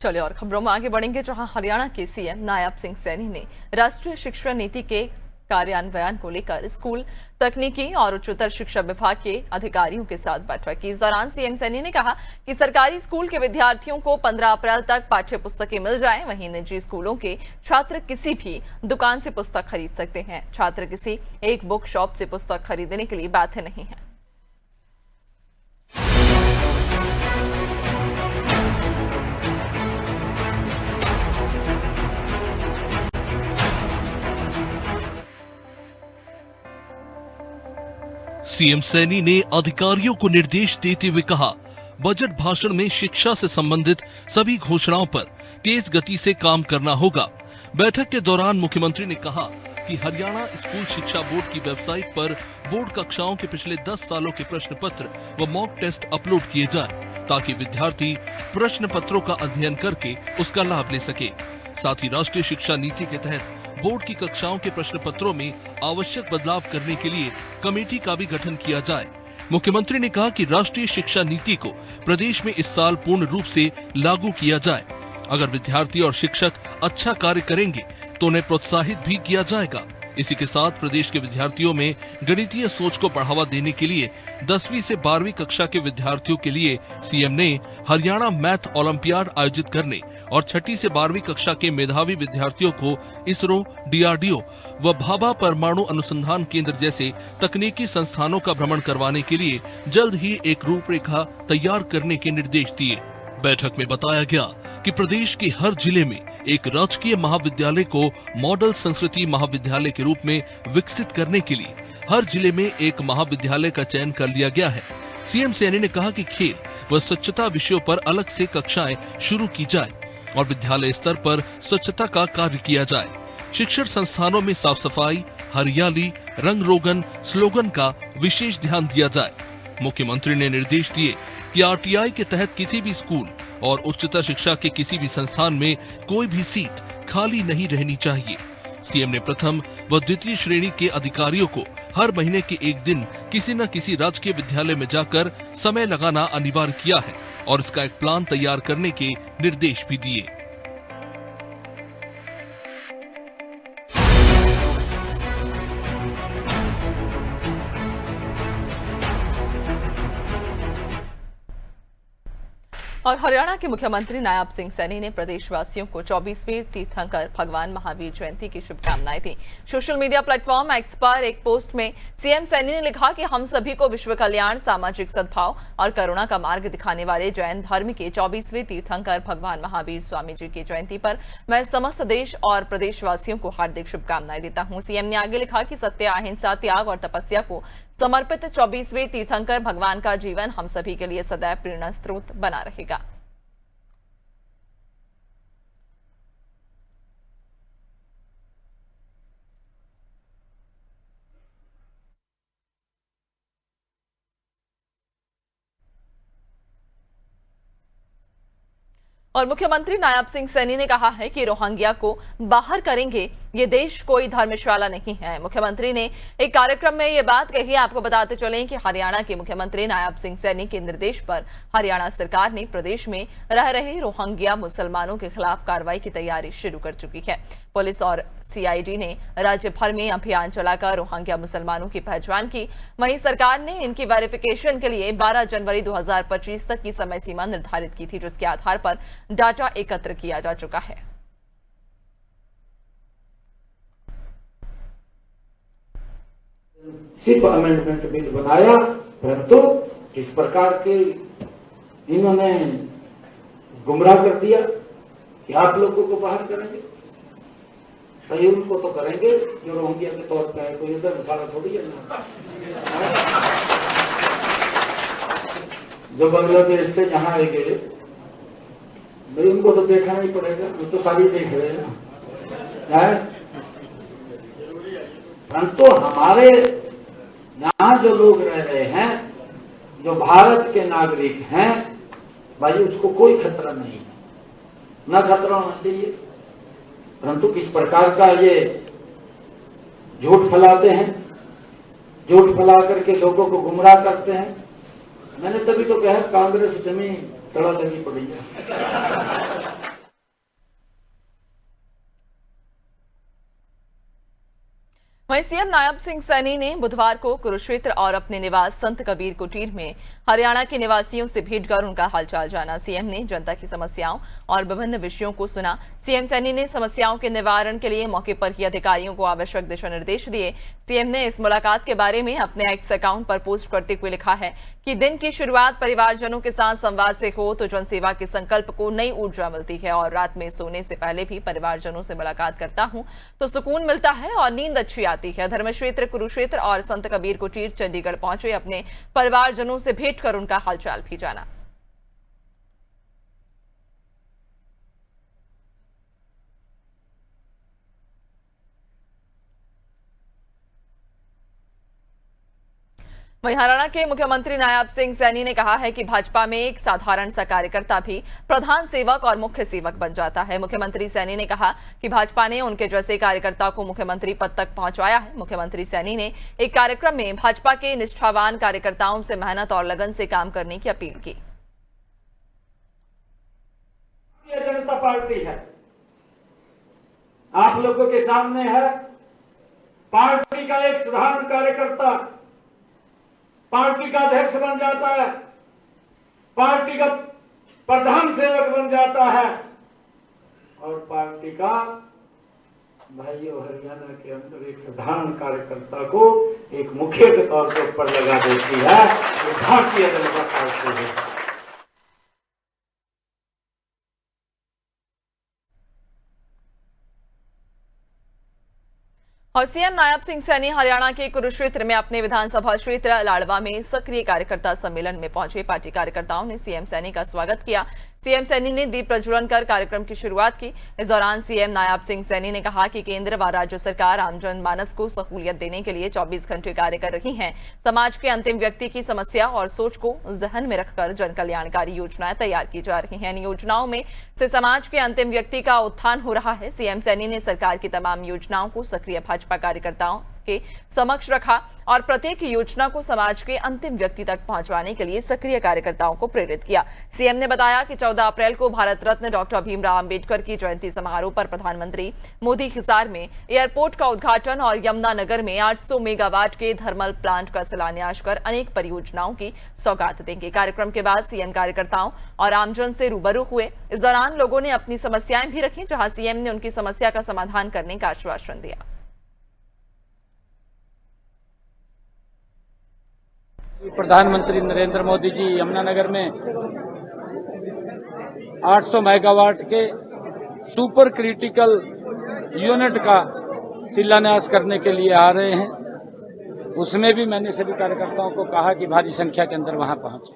चलिए और खबरों में आगे बढ़ेंगे, जहां हरियाणा के सीएम नायब सिंह सैनी ने राष्ट्रीय शिक्षा नीति के कार्यान्वयन को लेकर स्कूल, तकनीकी और उच्चतर शिक्षा विभाग के अधिकारियों के साथ बैठक की। इस दौरान सीएम सैनी ने कहा कि सरकारी स्कूल के विद्यार्थियों को 15 अप्रैल तक पाठ्य पुस्तकें मिल जाएं, वहीं निजी स्कूलों के छात्र किसी भी दुकान से पुस्तक खरीद सकते हैं। छात्र किसी एक बुक शॉप से पुस्तक खरीदने के लिए बाध्य नहीं है। सीएम सैनी ने अधिकारियों को निर्देश देते हुए कहा, बजट भाषण में शिक्षा से संबंधित सभी घोषणाओं पर तेज गति से काम करना होगा। बैठक के दौरान मुख्यमंत्री ने कहा कि हरियाणा स्कूल शिक्षा बोर्ड की वेबसाइट पर बोर्ड कक्षाओं के पिछले 10 सालों के प्रश्न पत्र व मॉक टेस्ट अपलोड किए जाएं, ताकि विद्यार्थी प्रश्न पत्रों का अध्ययन करके उसका लाभ ले सके। साथ ही राष्ट्रीय शिक्षा नीति के तहत बोर्ड की कक्षाओं के प्रश्न पत्रों में आवश्यक बदलाव करने के लिए कमेटी का भी गठन किया जाए। मुख्यमंत्री ने कहा कि राष्ट्रीय शिक्षा नीति को प्रदेश में इस साल पूर्ण रूप से लागू किया जाए। अगर विद्यार्थी और शिक्षक अच्छा कार्य करेंगे तो उन्हें प्रोत्साहित भी किया जाएगा। इसी के साथ प्रदेश के विद्यार्थियों में गणितीय सोच को बढ़ावा देने के लिए 10वीं से 12वीं कक्षा के विद्यार्थियों के लिए सीएम ने हरियाणा मैथ ओलंपियाड आयोजित करने और 6ठी से 12वीं कक्षा के मेधावी विद्यार्थियों को इसरो, डीआरडीओ व भाभा परमाणु अनुसंधान केंद्र जैसे तकनीकी संस्थानों का भ्रमण करवाने के लिए जल्द ही एक रूपरेखा तैयार करने के निर्देश दिए। बैठक में बताया गया कि प्रदेश के हर जिले में एक राजकीय महाविद्यालय को मॉडल संस्कृति महाविद्यालय के रूप में विकसित करने के लिए हर जिले में एक महाविद्यालय का चयन कर लिया गया है। सीएम सैनी ने कहा कि खेल व स्वच्छता विषयों पर अलग से कक्षाएं शुरू की जाए और विद्यालय स्तर पर स्वच्छता का कार्य किया जाए। शिक्षण संस्थानों में साफ सफाई, हरियाली, रंग रोगन, स्लोगन का विशेष ध्यान दिया जाए। मुख्यमंत्री ने निर्देश दिए कि आरटीआई के तहत किसी भी स्कूल और उच्चतर शिक्षा के किसी भी संस्थान में कोई भी सीट खाली नहीं रहनी चाहिए। सीएम ने प्रथम व द्वितीय श्रेणी के अधिकारियों को हर महीने के एक दिन किसी न किसी राजकीय विद्यालय में जाकर समय लगाना अनिवार्य किया है और इसका एक प्लान तैयार करने के निर्देश भी दिए। और हरियाणा के मुख्यमंत्री नायब सिंह सैनी ने प्रदेशवासियों को 24वीं तीर्थंकर भगवान महावीर जयंती की शुभकामनाएं दी। सोशल मीडिया प्लेटफॉर्म एक्स पर एक पोस्ट में सीएम सैनी ने लिखा कि हम सभी को विश्व कल्याण, सामाजिक सद्भाव और करुणा का मार्ग दिखाने वाले जैन धर्म के 24वें तीर्थंकर भगवान महावीर स्वामी जी की जयंती पर मैं समस्त देश और प्रदेशवासियों को हार्दिक शुभकामनाएं देता हूं। सीएम ने आगे लिखा कि सत्य, अहिंसा, त्याग और तपस्या को समर्पित 24वें तीर्थंकर भगवान का जीवन हम सभी के लिए सदैव प्रेरणा स्रोत बना रहेगा। और मुख्यमंत्री नायब सिंह सैनी ने कहा है कि रोहिंग्या को बाहर करेंगे, ये देश कोई धर्मशाला नहीं है। मुख्यमंत्री ने एक कार्यक्रम में ये बात कही। आपको बताते चलें कि हरियाणा के मुख्यमंत्री नायब सिंह सैनी के निर्देश पर हरियाणा सरकार ने प्रदेश में रह रहे रोहिंग्या मुसलमानों के खिलाफ कार्रवाई की तैयारी शुरू कर चुकी है। पुलिस और सीआईडी ने राज्य भर में अभियान चलाकर रोहिंग्या मुसलमानों की पहचान की। वहीं सरकार ने इनकी वेरिफिकेशन के लिए 12 जनवरी 2025 तक की समय सीमा निर्धारित की थी, जिसके आधार पर डाटा एकत्र किया जा चुका है। सिर्फ अमेंडमेंट बिल बनाया, परंतु किस प्रकार के इन्होंने गुमराह कर दिया कि आप लोगों को बाहर करेंगे। सही उनको तो करेंगे जो रोहिंग्या के तौर पर है, कोई इधर मुखाला थोड़ी है ना। जो बांग्लादेश से जहां आए गए, भाई उनको तो देखना ही पड़ेगा, वो तो सारी देख रहे हैं ना। परंतु हमारे यहाँ जो लोग रह रहे हैं, जो भारत के नागरिक हैं, भाई उसको कोई खतरा नहीं है, न खतरा होना चाहिए। परंतु किस प्रकार का ये झूठ फैलाते हैं, झूठ फैला करके लोगों को गुमराह करते हैं। मैंने तभी तो कहा कांग्रेस जमीन तड़ा लगी पड़ी है। वहीं सीएम नायब सिंह सैनी ने बुधवार को कुरुक्षेत्र और अपने निवास संत कबीर कुटीर में हरियाणा के निवासियों से भेंट कर उनका हालचाल जाना। सीएम ने जनता की समस्याओं और विभिन्न विषयों को सुना। सीएम सैनी ने समस्याओं के निवारण के लिए मौके पर ही अधिकारियों को आवश्यक दिशा निर्देश दिए। सीएम ने इस मुलाकात के बारे में अपने एक्स अकाउंट पर पोस्ट करते हुए लिखा है कि दिन की शुरुआत परिवारजनों के साथ संवाद से हो तो जनसेवा के संकल्प को नई ऊर्जा मिलती है और रात में सोने से पहले भी परिवारजनों से मुलाकात करता हूं तो सुकून मिलता है और नींद अच्छी आती है। धर्मक्षेत्र कुरुक्षेत्र और संत कबीर कुटीर चंडीगढ़ पहुंचे अपने परिवारजनों से भेंट कर उनका हालचाल भी जाना। वहीं हरियाणा के मुख्यमंत्री नायब सिंह सैनी ने कहा है कि भाजपा में एक साधारण सा कार्यकर्ता भी प्रधान सेवक और मुख्य सेवक बन जाता है। मुख्यमंत्री सैनी ने कहा कि भाजपा ने उनके जैसे कार्यकर्ता को मुख्यमंत्री पद तक पहुंचाया है। मुख्यमंत्री सैनी ने एक कार्यक्रम में भाजपा के निष्ठावान कार्यकर्ताओं से मेहनत और लगन से काम करने की अपील की। जनता पार्टी है, आप लोगों के सामने है। पार्टी का एक साधारण कार्यकर्ता पार्टी का अध्यक्ष बन जाता है, पार्टी का प्रधान सेवक बन जाता है और पार्टी का भाइयों हरियाणा के अंदर एक साधारण कार्यकर्ता को एक मुखिया के तौर पर ऊपर लगा देती है। तो भारतीय जनता पार्टी है। और सीएम नायब सिंह सैनी हरियाणा के कुरुक्षेत्र में अपने विधानसभा क्षेत्र लाडवा में सक्रिय कार्यकर्ता सम्मेलन में पहुंचे। पार्टी कार्यकर्ताओं ने सीएम सैनी का स्वागत किया। सीएम सैनी ने दीप प्रज्वलन कर कार्यक्रम की शुरुआत की। इस दौरान सीएम नायब सिंह सैनी ने कहा कि केंद्र व राज्य सरकार आमजन मानस को सहूलियत देने के लिए 24 घंटे कार्य कर रही है। समाज के अंतिम व्यक्ति की समस्या और सोच को जहन में रखकर जन कल्याणकारी योजनाएं तैयार की जा रही हैं। इन योजनाओं में से समाज के अंतिम व्यक्ति का उत्थान हो रहा है। सीएम सैनी ने सरकार की तमाम योजनाओं को सक्रिय भाजपा कार्यकर्ताओं के समक्ष रखा और प्रत्येक योजना को समाज के अंतिम व्यक्ति तक पहुंचवाने के लिए सक्रिय कार्यकर्ताओं को प्रेरित किया। सीएम ने बताया कि 14 अप्रैल को भारत रत्न डॉक्टर भीमराव अंबेडकर की जयंती समारोह पर प्रधानमंत्री मोदी हिसार में एयरपोर्ट का उद्घाटन और यमुनानगर में 800 मेगावाट के थर्मल प्लांट का शिलान्यास कर अनेक परियोजनाओं की सौगात देंगे। कार्यक्रम के बाद सीएम कार्यकर्ताओं और आमजन से रूबरू हुए। इस दौरान लोगों ने अपनी समस्याएं भी रखी, जहां सीएम ने उनकी समस्या का समाधान करने का आश्वासन दिया। प्रधानमंत्री नरेंद्र मोदी जी यमुनानगर में 800 मेगावाट के सुपर क्रिटिकल यूनिट का शिलान्यास करने के लिए आ रहे हैं। उसमें भी मैंने सभी कार्यकर्ताओं को कहा कि भारी संख्या के अंदर वहां पहुंचे।